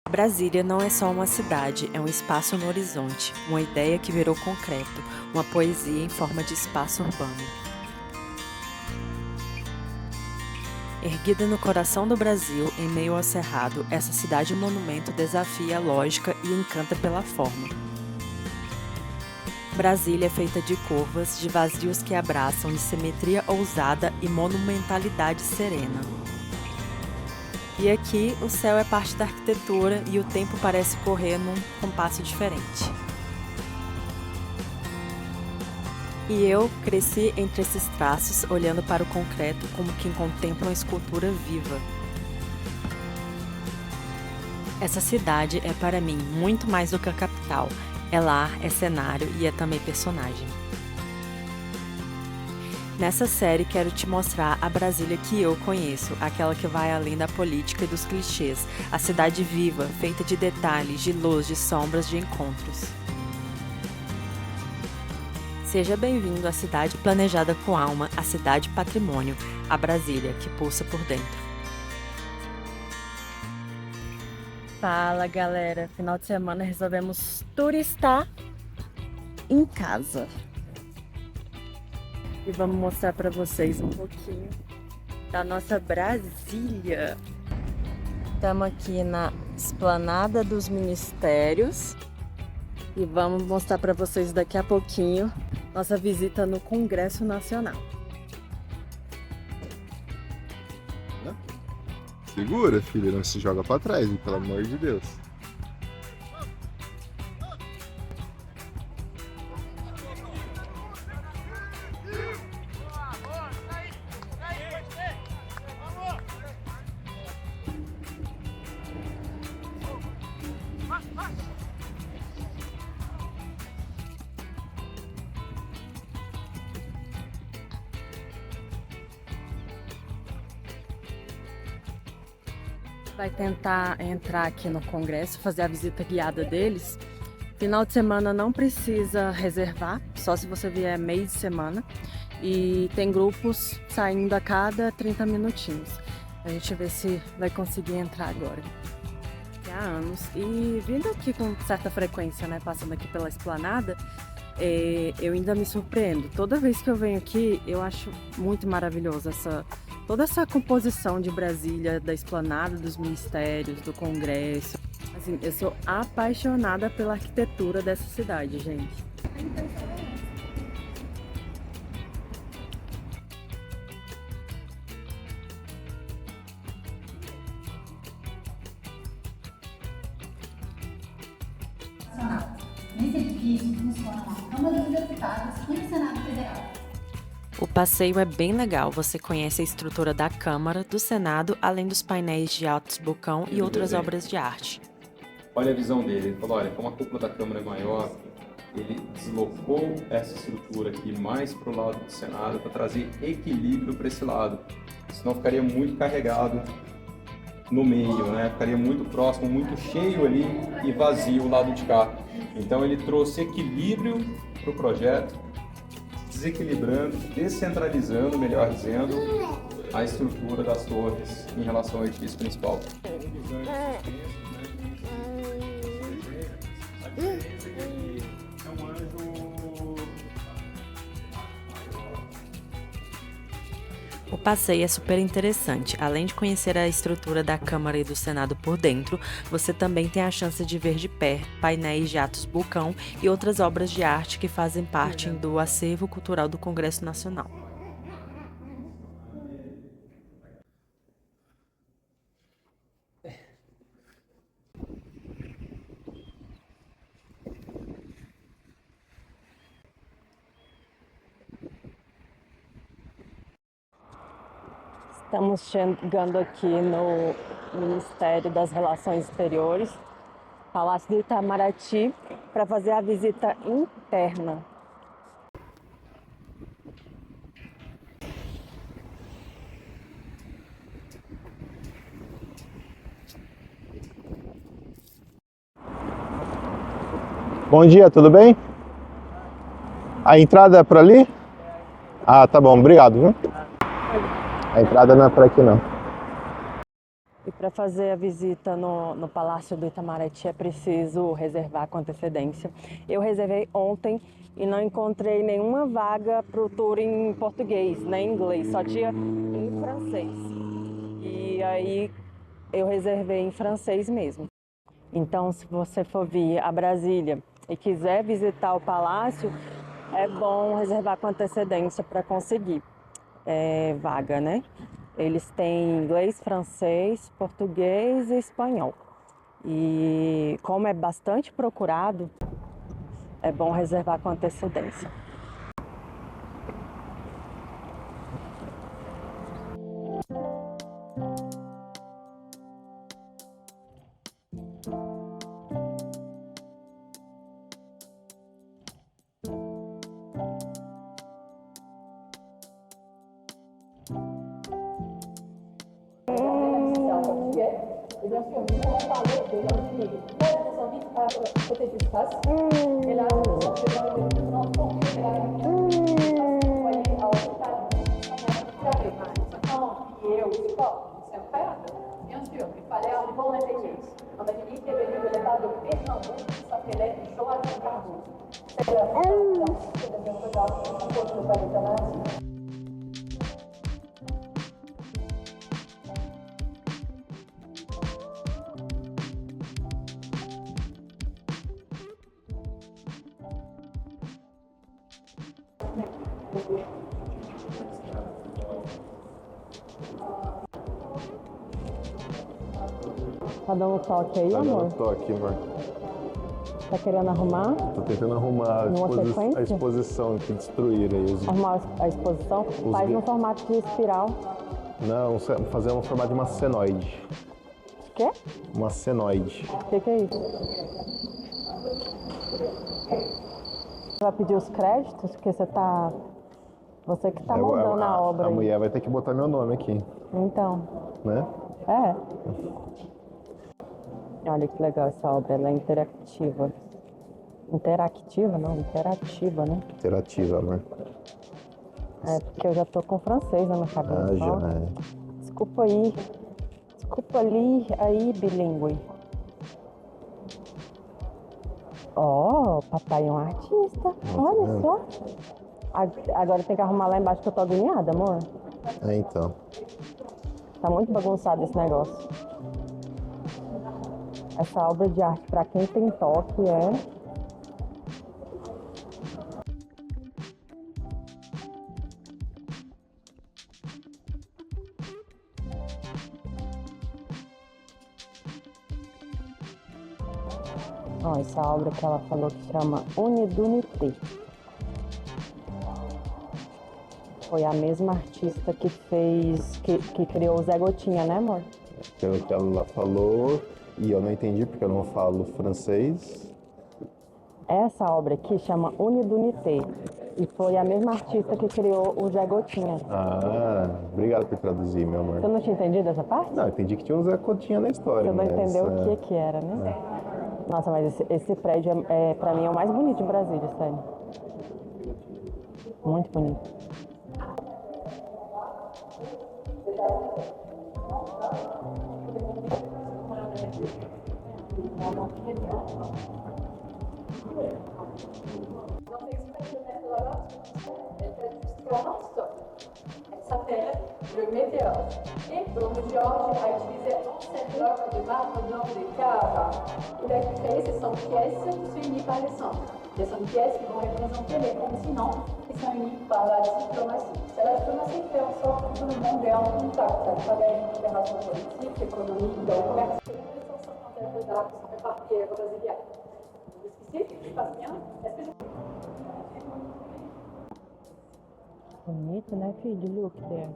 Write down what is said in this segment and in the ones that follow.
Brasília não é só uma cidade, é um espaço no horizonte, uma ideia que virou concreto, uma poesia em forma de espaço urbano. Erguida no coração do Brasil, em meio ao cerrado, essa cidade-monumento desafia a lógica e encanta pela forma. Brasília é feita de curvas, de vazios que abraçam, de simetria ousada e monumentalidade serena. E aqui, o céu é parte da arquitetura e o tempo parece correr num compasso diferente. E eu cresci entre esses traços, olhando para o concreto como quem contempla uma escultura viva. Essa cidade é para mim muito mais do que a capital. É lar, é cenário e é também personagem. Nessa série quero te mostrar a Brasília que eu conheço, aquela que vai além da política e dos clichês, a cidade viva, feita de detalhes, de luz, de sombras, de encontros. Seja bem-vindo à cidade planejada com alma, a cidade patrimônio, a Brasília, que pulsa por dentro. Fala galera, final de semana resolvemos turistar em casa. E vamos mostrar para vocês um pouquinho da nossa Brasília. Estamos aqui na Esplanada dos Ministérios e vamos mostrar para vocês daqui a pouquinho nossa visita no Congresso Nacional. Segura, filha, não se joga pra trás, pelo amor de Deus. Vai tentar entrar aqui no Congresso, fazer a visita guiada deles. Final de semana não precisa reservar, só se você vier meio de semana. E tem grupos saindo a cada 30 minutinhos. A gente vê se vai conseguir entrar agora. Há anos. E vindo aqui com certa frequência, né, passando aqui pela esplanada, eu ainda me surpreendo. Toda vez que eu venho aqui, eu acho muito maravilhoso toda essa composição de Brasília, da esplanada dos ministérios, do Congresso. Assim, eu sou apaixonada pela arquitetura dessa cidade, gente. Nesse edifício funciona a Câmara dos Deputados e o Senado Federal. O passeio é bem legal, você conhece a estrutura da Câmara, do Senado, além dos painéis de altos balcão e outras obras de arte. Olha a visão dele, ele falou, olha, como a cúpula da Câmara é maior, ele deslocou essa estrutura aqui mais para o lado do Senado para trazer equilíbrio para esse lado, senão ficaria muito carregado no meio, né? Ficaria muito próximo, muito cheio ali e vazio o lado de cá. Então ele trouxe equilíbrio para o projeto, desequilibrando, descentralizando, melhor dizendo, a estrutura das torres em relação ao edifício principal. O passeio é super interessante. Além de conhecer a estrutura da Câmara e do Senado por dentro, você também tem a chance de ver de perto painéis de atos balcão e outras obras de arte que fazem parte do acervo cultural do Congresso Nacional. Estamos chegando aqui no Ministério das Relações Exteriores, Palácio do Itamaraty, para fazer a visita interna. Bom dia, tudo bem? A entrada é por ali? Ah, tá bom, obrigado, viu? A entrada não é por aqui, não. E para fazer a visita no Palácio do Itamaraty é preciso reservar com antecedência. Eu reservei ontem e não encontrei nenhuma vaga para o tour em português, nem em inglês, só tinha em francês. E aí eu reservei em francês mesmo. Então, se você for vir a Brasília e quiser visitar o palácio, é bom reservar com antecedência para conseguir vaga, né? Eles têm inglês, francês, português e espanhol. E como é bastante procurado, é bom reservar com antecedência. Et bien sûr, nous allons parler de l'Angélique. Là, je vous invite à côté du espace. Et là, nous sommes devant le plus grand pont de la République. Vous voyez, à hauteur de 100 mètres carrés. Et au sport, c'est incroyable. Bien sûr, il fallait un bon réveiller. L'Angélique est venue de l'état de Pernambuco, qui s'appelait Joaquim Cardoso. C'est la France qui devient regarder le palais de la République. Tá dando toque aí, Tá amor? dando toque, amor. Tá querendo arrumar? Tô tentando arrumar a exposição que destruíram aí. Arrumar a exposição? Faz gui- no formato de espiral. Não, fazer um formato de uma senoide. O quê? Uma senoide. O que é isso? Você vai pedir os créditos? Porque você tá... Você que tá montando a obra A aí. mulher vai ter que botar meu nome aqui, Então, né? é. Olha que legal essa obra, ela é interativa. Interactiva, não, interativa, né? Interativa, amor. É porque eu já tô com francês na minha cabeça. Ah, já ó. é. Desculpa aí. Desculpa aí, bilíngue. Ó, papai é um artista. Olha vendo? só. Agora tem que arrumar lá embaixo que eu tô agoniada, amor. É, então. Tá muito bagunçado esse negócio. Essa obra de arte, pra quem tem toque, é... Ó, essa obra que ela falou que chama Unidunité. Foi a mesma artista que fez, que criou o Zé Gotinha, né, amor? Pelo que ela falou, e eu não entendi porque eu não falo francês. Essa obra aqui chama Unidunité. E foi a mesma artista que criou o Zé Gotinha. Ah, obrigado por traduzir, meu amor. Você não tinha entendido essa parte? Não, eu entendi que tinha um Zé Cotinha na história. Você não mas, entendeu o que era, né? Nossa, mas esse prédio, pra mim, é o mais bonito de Brasília, sério. Muito bonito. Dans l'extrait de mettre là-bas, elle fait jusqu'à non-stop. Elle s'appelle le Météore. Et Bruno Georges a utilisé 11 blocs de marbre blanc de Carrara. Il a créé ces 100 pièces qui sont unies par les centres. Des 100 pièces qui vont représenter les continents qui sont unis par la diplomatie. C'est la diplomatie qui fait en sorte que tout le monde est en contact à travers une coopération politique, économique, commerciale. Les 150 œuvres d'art qui sont réparties au Brésilien. Jusqu'ici, je passe bien. Est-ce que je... Bonito, né, filho? Look there.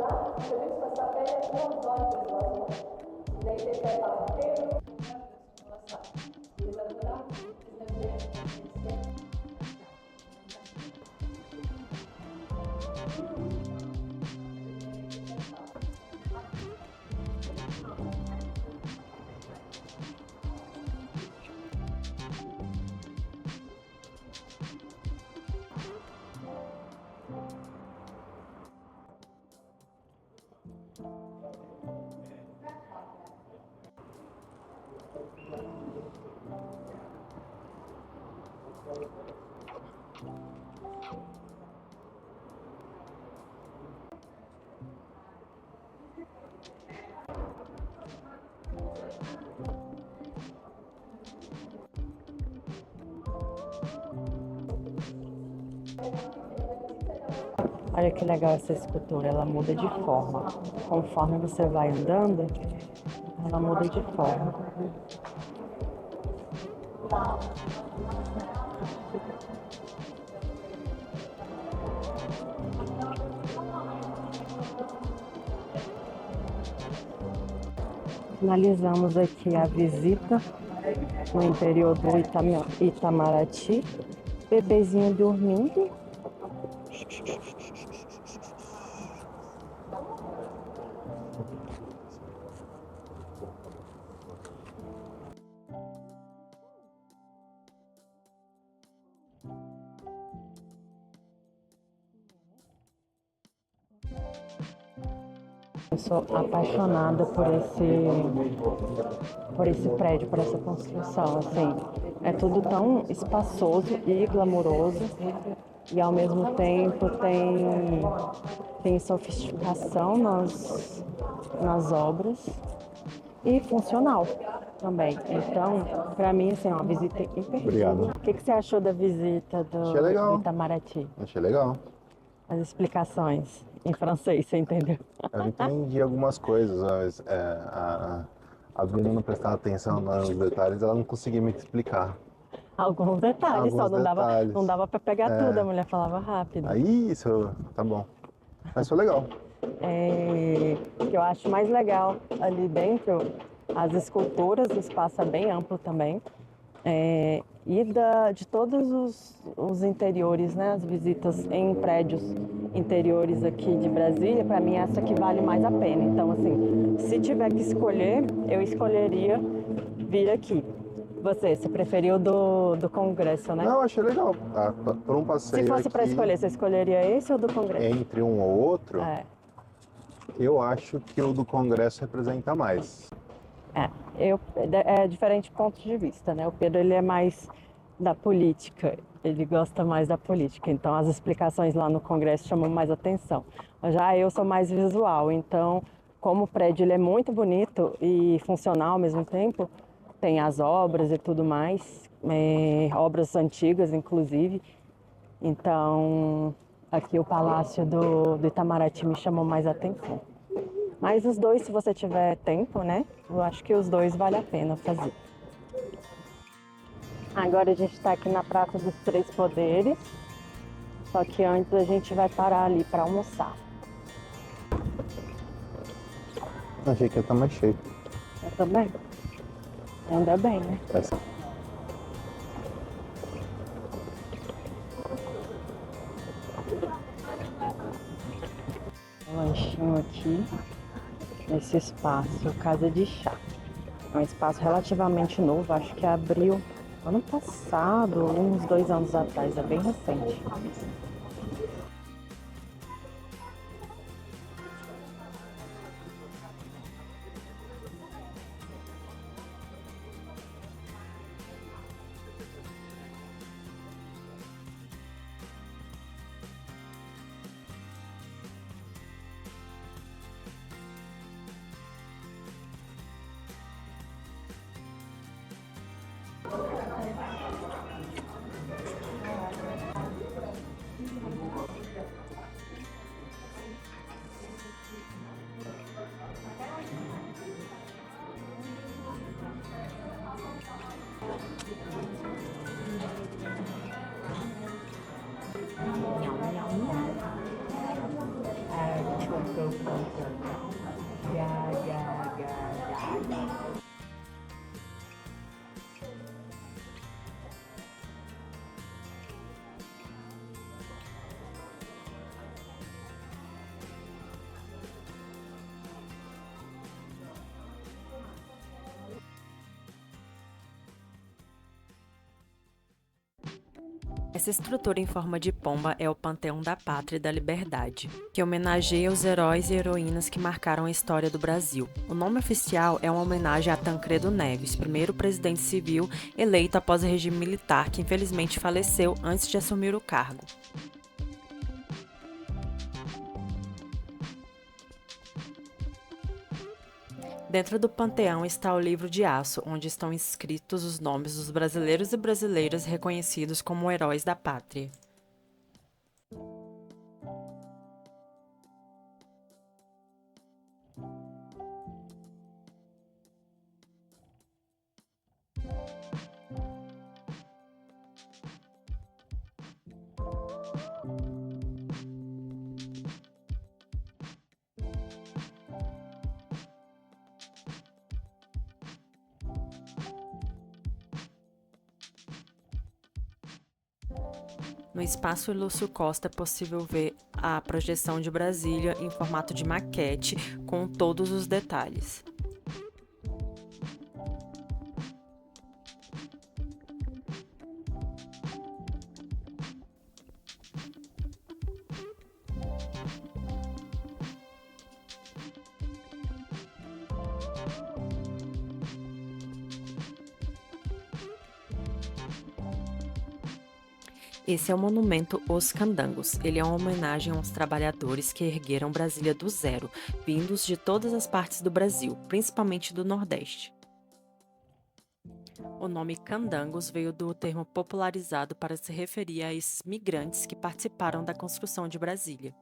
là, c'est que ça s'appelle l'envol des oiseaux. Il a été fait par Pedro Rosa. Les œuvres là, 19e siècle. Olha que legal essa escultura, ela muda de forma. Conforme você vai andando, ela muda de forma. Finalizamos aqui a visita no interior do Itamaraty. Bebezinho dormindo. Eu sou apaixonada por esse prédio, por essa construção, assim. É tudo tão espaçoso e glamouroso e ao mesmo tempo tem sofisticação nas obras e funcional também. Então, para mim, assim, é uma visita imperdível. Obrigado. O que você achou da visita Achei legal. do Itamaraty? Achei legal. As explicações em francês, você entendeu? Eu entendi algumas coisas, mas a Bruna não prestava atenção nos detalhes, ela não conseguia me explicar. Alguns detalhes, Alguns só detalhes. não dava para pegar tudo, a mulher falava rápido. Aí, isso, tá bom. Mas foi legal. O que eu acho mais legal ali dentro, as esculturas, o espaço é bem amplo também. E de todos os interiores, né, as visitas em prédios interiores aqui de Brasília, para mim essa que vale mais a pena. Então, assim, se tiver que escolher, eu escolheria vir aqui. Você preferiu do Congresso, né? Não, achei legal. Por um passeio Se fosse para aqui, escolher, você escolheria esse ou do Congresso? entre um ou outro, eu acho que o do Congresso representa mais. É diferente ponto de vista, né? O Pedro, ele é mais da política, ele gosta mais da política, então as explicações lá no Congresso chamam mais atenção. Já eu sou mais visual, então como o prédio ele é muito bonito e funcional ao mesmo tempo, tem as obras e tudo mais, obras antigas inclusive, então aqui o Palácio do Itamaraty me chamou mais atenção. Mas os dois, se você tiver tempo, né? Eu acho que os dois vale a pena fazer. Agora a gente está aqui na Praça dos Três Poderes. Só que antes a gente vai parar ali para almoçar. Achei que ia estar mais cheio. Eu também. Ainda bem, né? Lanchinho aqui. Nesse espaço, Casa de Chá. É um espaço relativamente novo, acho que abriu ano passado, uns 2 anos atrás, é bem recente. Essa estrutura em forma de pomba é o Panteão da Pátria e da Liberdade, que homenageia os heróis e heroínas que marcaram a história do Brasil. O nome oficial é uma homenagem a Tancredo Neves, primeiro presidente civil eleito após o regime militar, que infelizmente faleceu antes de assumir o cargo. Dentro do panteão está o livro de aço, onde estão inscritos os nomes dos brasileiros e brasileiras reconhecidos como heróis da pátria. No espaço Lúcio Costa é possível ver a projeção de Brasília em formato de maquete, com todos os detalhes. Esse é o monumento Os Candangos. Ele é uma homenagem aos trabalhadores que ergueram Brasília do zero, vindos de todas as partes do Brasil, principalmente do Nordeste. O nome Candangos veio do termo popularizado para se referir a esses migrantes que participaram da construção de Brasília.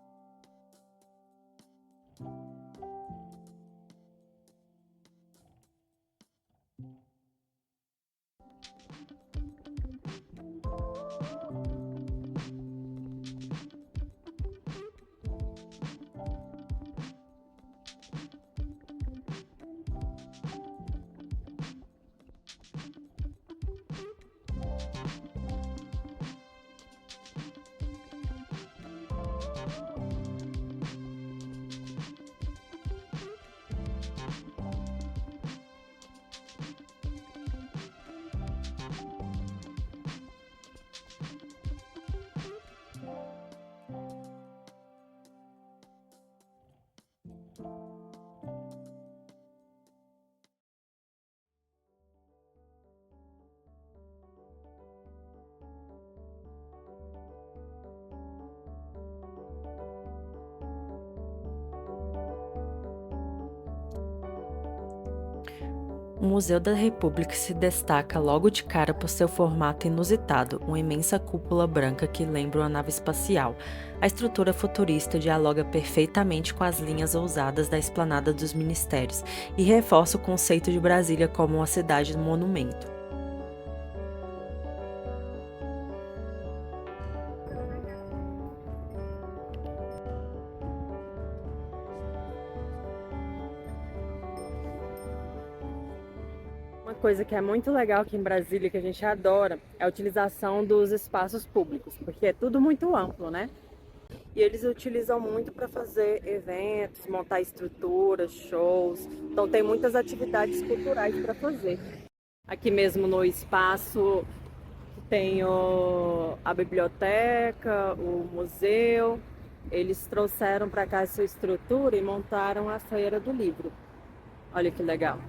O Museu da República se destaca logo de cara por seu formato inusitado, uma imensa cúpula branca que lembra uma nave espacial. A estrutura futurista dialoga perfeitamente com as linhas ousadas da esplanada dos ministérios e reforça o conceito de Brasília como uma cidade monumento. Uma coisa que é muito legal aqui em Brasília, que a gente adora, é a utilização dos espaços públicos, porque é tudo muito amplo, né? E eles utilizam muito para fazer eventos, montar estruturas, shows. Então tem muitas atividades culturais para fazer. Aqui mesmo no espaço tem a biblioteca, o museu. Eles trouxeram para cá essa estrutura e montaram a Feira do Livro. Olha que legal.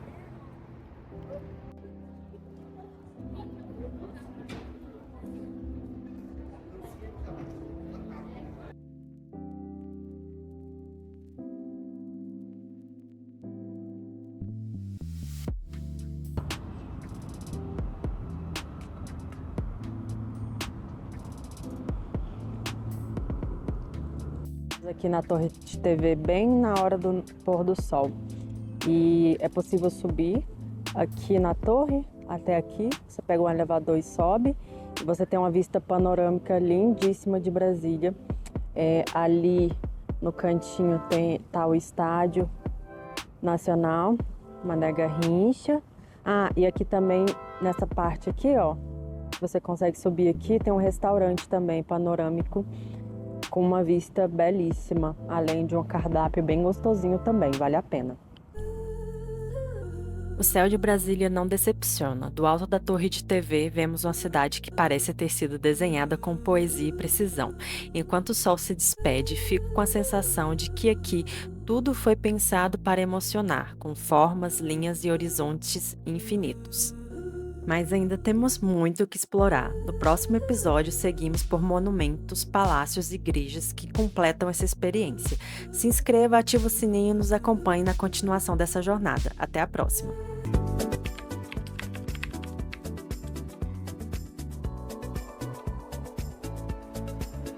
Aqui na torre de TV, bem na hora do pôr do sol. E é possível subir aqui na torre, até aqui. Você pega um elevador e sobe. E você tem uma vista panorâmica lindíssima de Brasília. Ali No cantinho tá o Estádio Nacional, Mané Garrincha. E aqui também, nessa parte aqui, ó, você consegue subir aqui, tem um restaurante também panorâmico com uma vista belíssima, além de um cardápio bem gostosinho também, vale a pena. O céu de Brasília não decepciona. Do alto da torre de TV, vemos uma cidade que parece ter sido desenhada com poesia e precisão. Enquanto o sol se despede, fico com a sensação de que aqui tudo foi pensado para emocionar, com formas, linhas e horizontes infinitos. Mas ainda temos muito o que explorar. No próximo episódio, seguimos por monumentos, palácios e igrejas que completam essa experiência. Se inscreva, ative o sininho e nos acompanhe na continuação dessa jornada. Até a próxima!